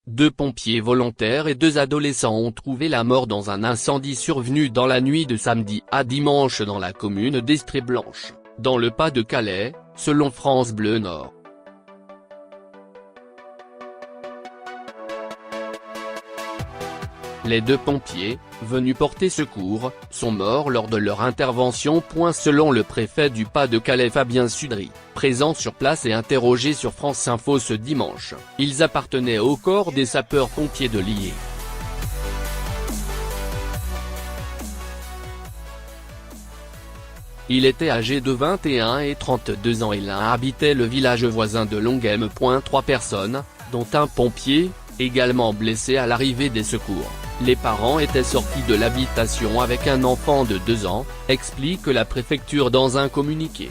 2 pompiers volontaires et 2 adolescents ont trouvé la mort dans un incendie survenu dans la nuit de samedi à dimanche dans la commune d'Estrée-Blanche, dans le Pas-de-Calais, selon France Bleu Nord. Les 2 pompiers, venus porter secours, sont morts lors de leur intervention. Selon le préfet du Pas-de-Calais Fabien Sudry, présent sur place et interrogé sur France Info ce dimanche, ils appartenaient au corps des sapeurs-pompiers de Lié. Il était âgé de 21 et 32 ans et l'un habitait le village voisin de Longuem. 3 personnes, dont un pompier, également blessé à l'arrivée des secours. Les parents étaient sortis de l'habitation avec un enfant de 2 ans, explique la préfecture dans un communiqué.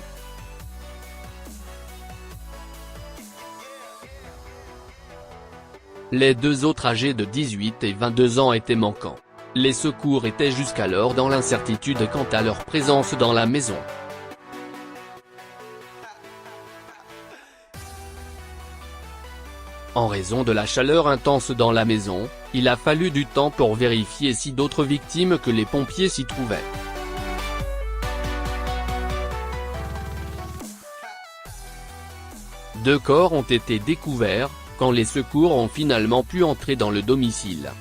Les 2 autres âgés de 18 et 22 ans étaient manquants. Les secours étaient jusqu'alors dans l'incertitude quant à leur présence dans la maison. En raison de la chaleur intense dans la maison, il a fallu du temps pour vérifier si d'autres victimes que les pompiers s'y trouvaient. Deux corps ont été découverts, quand les secours ont finalement pu entrer dans le domicile.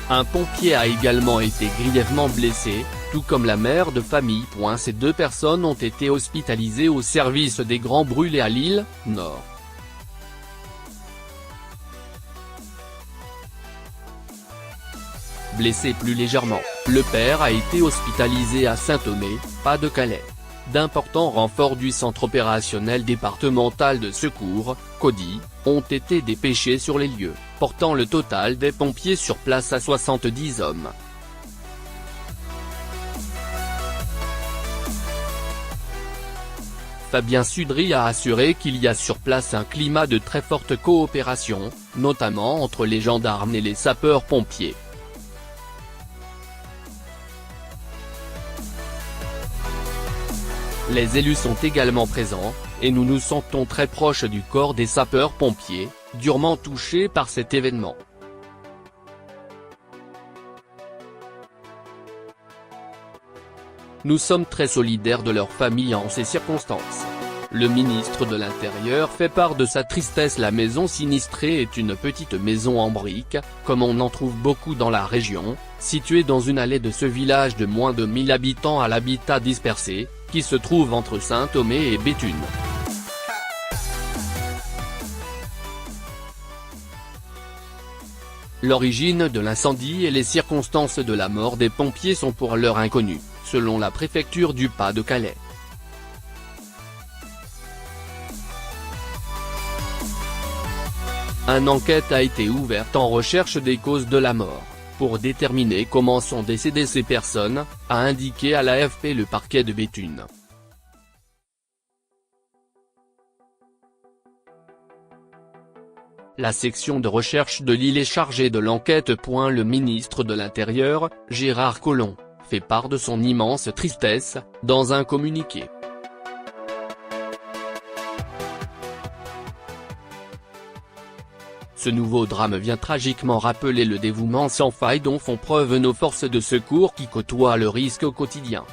Un pompier a également été grièvement blessé, tout comme la mère de famille. Ces 2 personnes ont été hospitalisées au service des Grands Brûlés à Lille, Nord. Blessé plus légèrement, le père a été hospitalisé à Saint-Thomé, Pas-de-Calais. D'importants renforts du centre opérationnel départemental de secours, CODI, ont été dépêchés sur les lieux, portant le total des pompiers sur place à 70 hommes. Fabien Sudry a assuré qu'il y a sur place un climat de très forte coopération, notamment entre les gendarmes et les sapeurs-pompiers. Les élus sont également présents, et nous nous sentons très proches du corps des sapeurs-pompiers, durement touchés par cet événement. Nous sommes très solidaires de leurs familles en ces circonstances. Le ministre de l'Intérieur fait part de sa tristesse. La maison sinistrée est une petite maison en briques, comme on en trouve beaucoup dans la région, située dans une allée de ce village de moins de 1000 habitants à l'habitat dispersé, qui se trouve entre Saint-Thomé et Béthune. L'origine de l'incendie et les circonstances de la mort des pompiers sont pour l'heure inconnues, selon la préfecture du Pas-de-Calais. Une enquête a été ouverte en recherche des causes de la mort, pour déterminer comment sont décédées ces personnes, a indiqué à l'AFP le parquet de Béthune. La section de recherche de Lille est chargée de l'enquête. Le ministre de l'Intérieur, Gérard Collomb, fait part de son immense tristesse, dans un communiqué. Ce nouveau drame vient tragiquement rappeler le dévouement sans faille dont font preuve nos forces de secours qui côtoient le risque au quotidien.